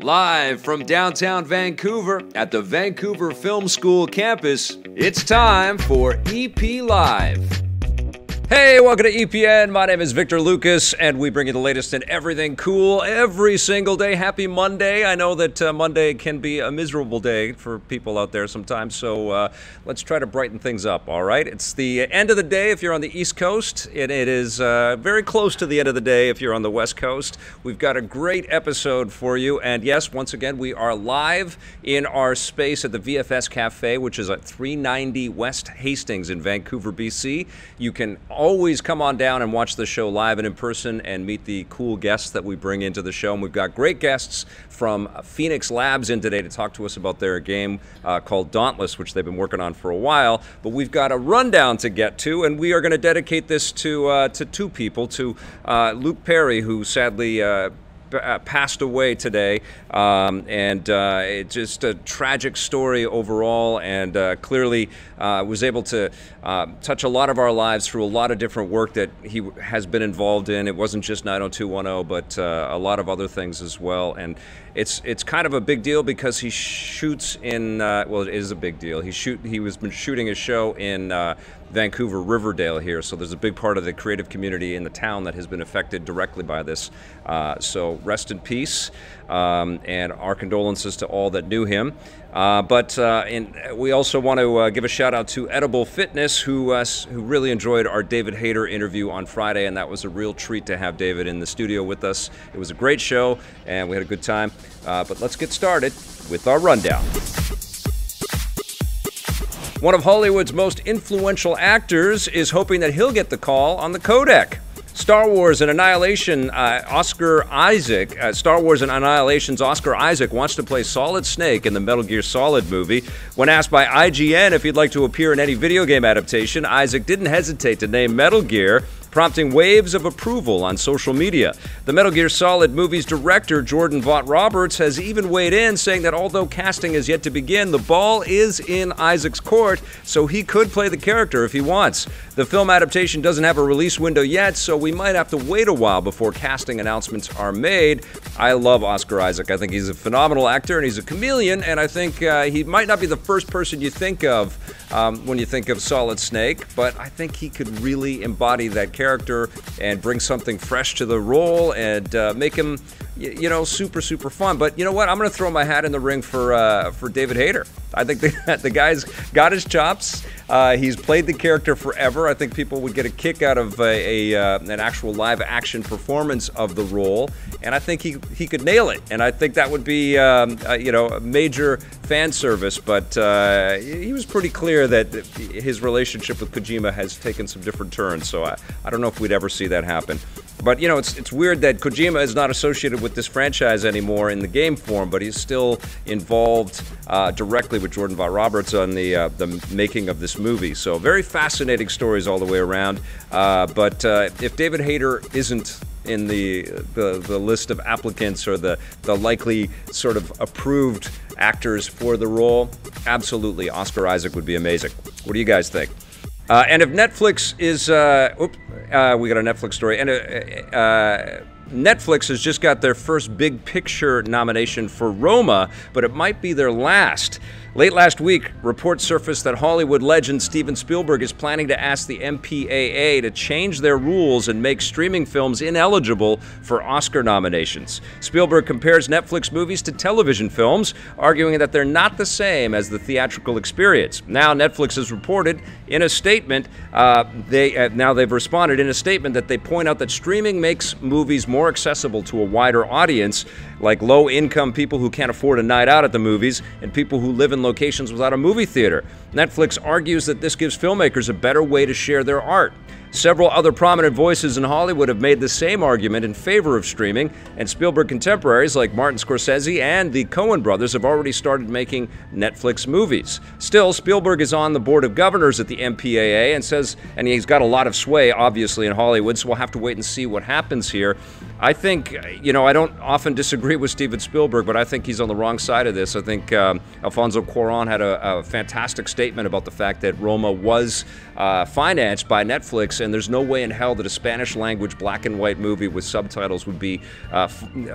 Live from downtown Vancouver at the Vancouver Film School campus, it's time for EP Live. Hey, welcome to EPN. My name is Victor Lucas, and we bring you the latest in everything cool every single day. Happy Monday. I know that Monday can be a miserable day for people out there sometimes, so let's try to brighten things up, all right? It's the end of the day if you're on the East Coast, and it is very close to the end of the day if you're on the West Coast. We've got a great episode for you, and yes, once again, we are live in our space at the VFS Cafe, which is at 390 West Hastings in Vancouver, BC. You can always come on down and watch the show live and in person and meet the cool guests that we bring into the show. And we've got great guests from Phoenix Labs in today to talk to us about their game called Dauntless, which they've been working on for a while. But we've got a rundown to get to, and we are going to dedicate this to two people, to Luke Perry, who sadly passed away today, and it's just a tragic story overall, and clearly was able to touch a lot of our lives through a lot of different work that he has been involved in. It wasn't just 90210, but a lot of other things as well, and it's kind of a big deal because he shoots in, well, it is a big deal. He was been shooting a show in Vancouver, Riverdale here, so there's a big part of the creative community in the town that has been affected directly by this. So rest in peace, and our condolences to all that knew him. But we also want to give a shout out to Edible Fitness, who really enjoyed our David Hayter interview on Friday, and that was a real treat to have David in the studio with us. It was a great show, and we had a good time. But let's get started with our rundown. One of Hollywood's most influential actors is hoping that he'll get the call on the codec. Star Wars and Annihilation, Star Wars and Annihilation's Oscar Isaac wants to play Solid Snake in the Metal Gear Solid movie. When asked by IGN if he'd like to appear in any video game adaptation, Isaac didn't hesitate to name Metal Gear, prompting waves of approval on social media. The Metal Gear Solid movie's director, Jordan Vogt-Roberts, has even weighed in, saying that although casting is yet to begin, the ball is in Isaac's court, so he could play the character if he wants. The film adaptation doesn't have a release window yet, so we might have to wait a while before casting announcements are made. I love Oscar Isaac. I think he's a phenomenal actor, and he's a chameleon, and I think he might not be the first person you think of when you think of Solid Snake, but I think he could really embody that character and bring something fresh to the role and make him, you know, super fun. But you know what? I'm going to throw my hat in the ring for David Hayter. I think the guy's got his chops. He's played the character forever. I think people would get a kick out of an actual live action performance of the role, and I think he could nail it. And I think that would be you know, a major fan service. But he was pretty clear that his relationship with Kojima has taken some different turns. So I don't know if we'd ever see that happen. But you know, it's weird that Kojima is not associated with this franchise anymore in the game form, but he's still involved directly with Jordan Vogt-Roberts on the making of this movie. So very fascinating stories all the way around. But if David Hayter isn't in the list of applicants or the likely sort of approved actors for the role, absolutely, Oscar Isaac would be amazing. What do you guys think? And if Netflix is, we got a Netflix story, and Netflix has just got their first Big Picture nomination for Roma, but it might be their last. Late last week, reports surfaced that Hollywood legend Steven Spielberg is planning to ask the MPAA to change their rules and make streaming films ineligible for Oscar nominations. Spielberg compares Netflix movies to television films, arguing that they're not the same as the theatrical experience. Now, Netflix has reported in a statement, they've responded in a statement that they point out that streaming makes movies more accessible to a wider audience, like low-income people who can't afford a night out at the movies and people who live in locations without a movie theater. Netflix argues that this gives filmmakers a better way to share their art. Several other prominent voices in Hollywood have made the same argument in favor of streaming, and Spielberg contemporaries like Martin Scorsese and the Coen brothers have already started making Netflix movies. Still, Spielberg is on the board of governors at the MPAA and he's got a lot of sway, obviously, in Hollywood, so we'll have to wait and see what happens here. I think, you know, I don't often disagree with Steven Spielberg, but I think he's on the wrong side of this. I think Alfonso Cuarón had a fantastic statement about the fact that Roma was financed by Netflix, and there's no way in hell that a Spanish-language black-and-white movie with subtitles would be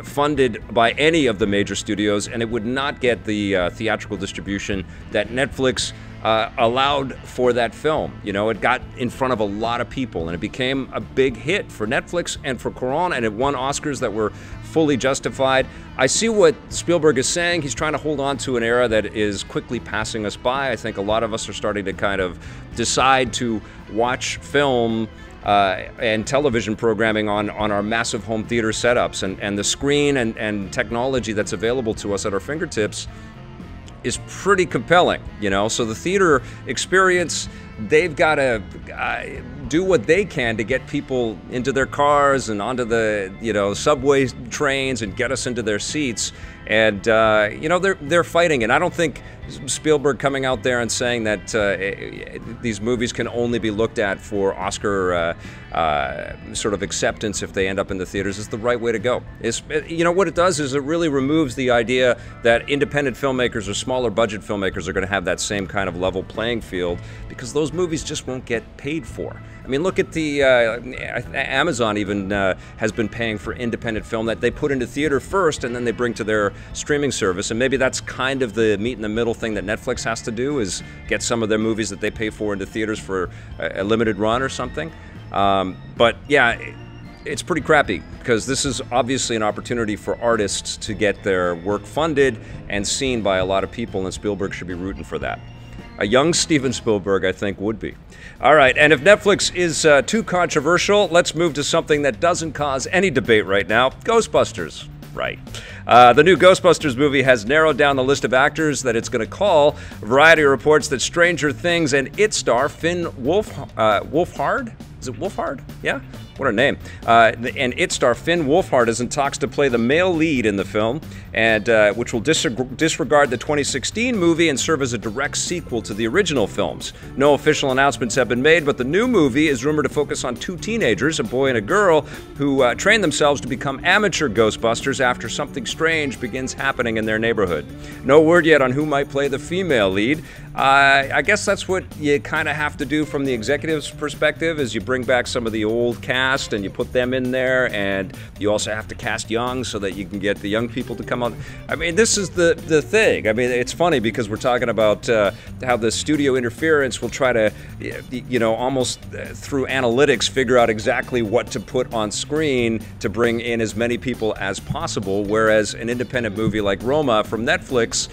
funded by any of the major studios, and it would not get the theatrical distribution that Netflix allowed for that film. You know, it got in front of a lot of people, and it became a big hit for Netflix and for Cuarón, and it won Oscars that were fully justified. I see what Spielberg is saying. He's trying to hold on to an era that is quickly passing us by. I think a lot of us are starting to kind of decide to watch film and television programming on our massive home theater setups, and the screen and technology that's available to us at our fingertips is pretty compelling, you know? So the theater experience, they've got to do what they can to get people into their cars and onto the, you know, subway trains and get us into their seats. And, you know, they're fighting. And I don't think Spielberg coming out there and saying that these movies can only be looked at for Oscar sort of acceptance if they end up in the theaters is the right way to go. You know, what it does is it really removes the idea that independent filmmakers or smaller budget filmmakers are going to have that same kind of level playing field, because those movies just won't get paid for. I mean, look at the Amazon even has been paying for independent film that they put into theater first and then they bring to their streaming service. And maybe that's kind of the meet in the middle thing that Netflix has to do, is get some of their movies that they pay for into theaters for a limited run or something. But yeah, it's pretty crappy, because this is obviously an opportunity for artists to get their work funded and seen by a lot of people, and Spielberg should be rooting for that. A young Steven Spielberg, I think, would be. All right, and if Netflix is too controversial, let's move to something that doesn't cause any debate right now: Ghostbusters. Right. The new Ghostbusters movie has narrowed down the list of actors that it's going to call. Variety reports that Stranger Things and It star Finn Wolfhard? Is it Wolfhard? Yeah? What a name. And It star Finn Wolfhard is in talks to play the male lead in the film, and which will disregard the 2016 movie and serve as a direct sequel to the original films. No official announcements have been made, but the new movie is rumored to focus on two teenagers, a boy and a girl, who train themselves to become amateur Ghostbusters after something strange begins happening in their neighborhood. No word yet on who might play the female lead. I guess that's what you kind of have to do from the executive's perspective, is you bring back some of the old cast and you put them in there, and you also have to cast young so that you can get the young people to come on. I mean, this is the thing. I mean, it's funny because we're talking about how the studio interference will try to, you know, almost through analytics figure out exactly what to put on screen to bring in as many people as possible, whereas an independent movie like Roma from Netflix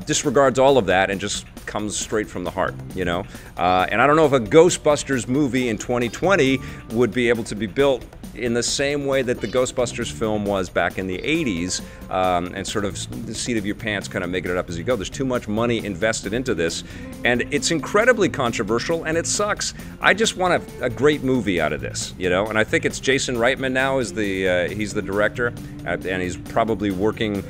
disregards all of that and just comes straight from the heart, you know? And I don't know if a Ghostbusters movie in 2020 would be able to be built in the same way that the Ghostbusters film was back in the 80s, and sort of the seat of your pants kind of making it up as you go. There's too much money invested into this, and it's incredibly controversial, and it sucks. I just want a great movie out of this, you know? And I think it's Jason Reitman now is he's the director, and he's probably working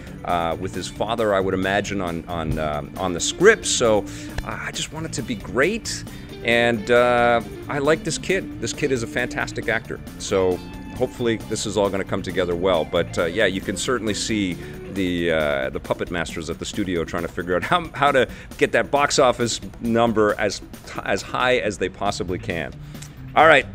with his father, I would imagine, on the script. So I just want it to be great. And I like this kid. This kid is a fantastic actor. So hopefully this is all going to come together well. But yeah, you can certainly see the puppet masters at the studio trying to figure out how to get that box office number as high as they possibly can. All right.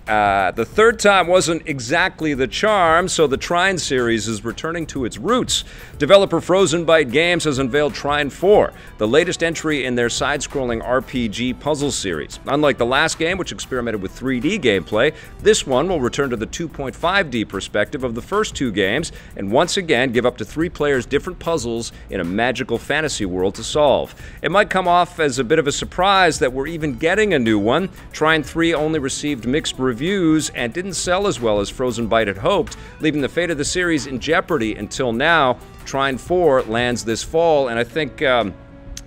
The third time wasn't exactly the charm, so the Trine series is returning to its roots. Developer Frozen Byte Games has unveiled Trine 4, the latest entry in their side-scrolling RPG puzzle series. Unlike the last game, which experimented with 3D gameplay, this one will return to the 2.5D perspective of the first two games, and once again give up to 3 players different puzzles in a magical fantasy world to solve. It might come off as a bit of a surprise that we're even getting a new one. Trine 3 only received mixed reviews and didn't sell as well as Frozen Byte had hoped, leaving the fate of the series in jeopardy until now. Trine 4 lands this fall, and I think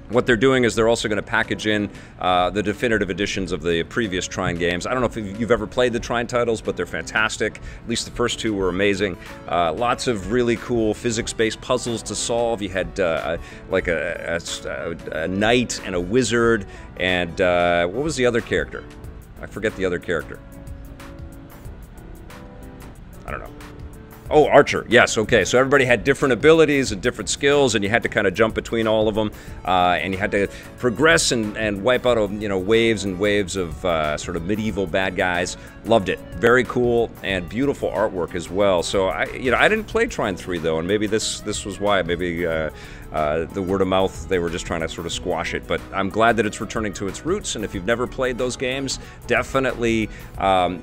what they're doing is they're also going to package in the definitive editions of the previous Trine games. I don't know if you've ever played the Trine titles, but they're fantastic. At least the first two were amazing. Lots of really cool physics-based puzzles to solve. You had like a knight and a wizard, and what was the other character? I forget the other character. I don't know. Oh, Archer. Yes. Okay. So everybody had different abilities and different skills, and you had to kind of jump between all of them, and you had to progress and wipe out, waves and waves of sort of medieval bad guys. Loved it. Very cool and beautiful artwork as well. So I didn't play Trine 3 though, and maybe this was why. Maybe the word of mouth, they were just trying to sort of squash it. But I'm glad that it's returning to its roots, and if you've never played those games, definitely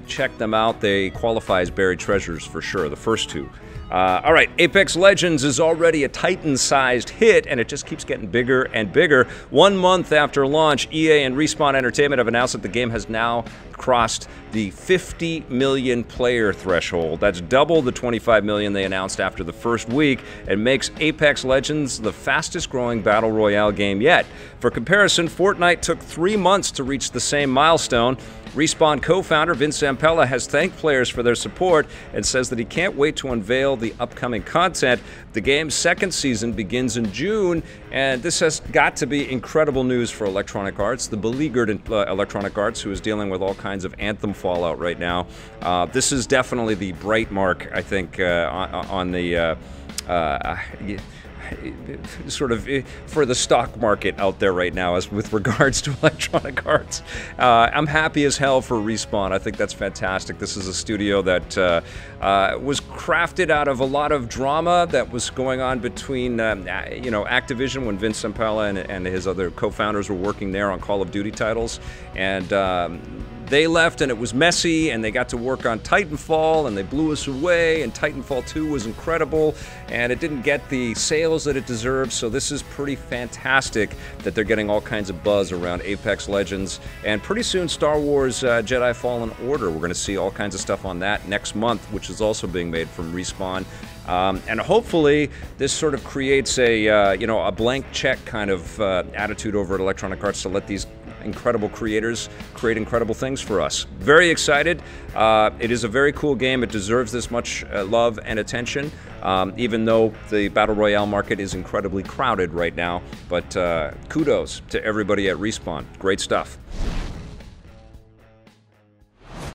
check them out. They qualify as buried treasures for sure, the first two. All right, Apex Legends is already a Titan-sized hit, and it just keeps getting bigger and bigger. 1 month after launch, EA and Respawn Entertainment have announced that the game has now crossed the 50 million player threshold. That's double the 25 million they announced after the first week, and makes Apex Legends the fastest growing Battle Royale game yet. For comparison, Fortnite took 3 months to reach the same milestone. Respawn co-founder Vince Zampella has thanked players for their support and says that he can't wait to unveil the upcoming content. The game's second season begins in June, and this has got to be incredible news for Electronic Arts, the beleaguered Electronic Arts, who is dealing with all kinds of Anthem fallout right now. This is definitely the bright mark, I think, on the sort of for the stock market out there right now as with regards to Electronic Arts. I'm happy as hell for Respawn. I think that's fantastic. This is a studio that was crafted out of a lot of drama that was going on between Activision when Vince Zampella and his other co-founders were working there on Call of Duty titles, and they left and it was messy, and they got to work on Titanfall and they blew us away, and Titanfall 2 was incredible and it didn't get the sales that it deserved. So this is pretty fantastic that they're getting all kinds of buzz around Apex Legends, and pretty soon Star Wars Jedi Fallen Order. We're going to see all kinds of stuff on that next month, which is also being made from Respawn. And hopefully this sort of creates a blank check kind of attitude over at Electronic Arts to let these incredible creators create incredible things for us. Very excited. It is a very cool game. It deserves this much love and attention, even though the Battle Royale market is incredibly crowded right now. But kudos to everybody at Respawn. Great stuff.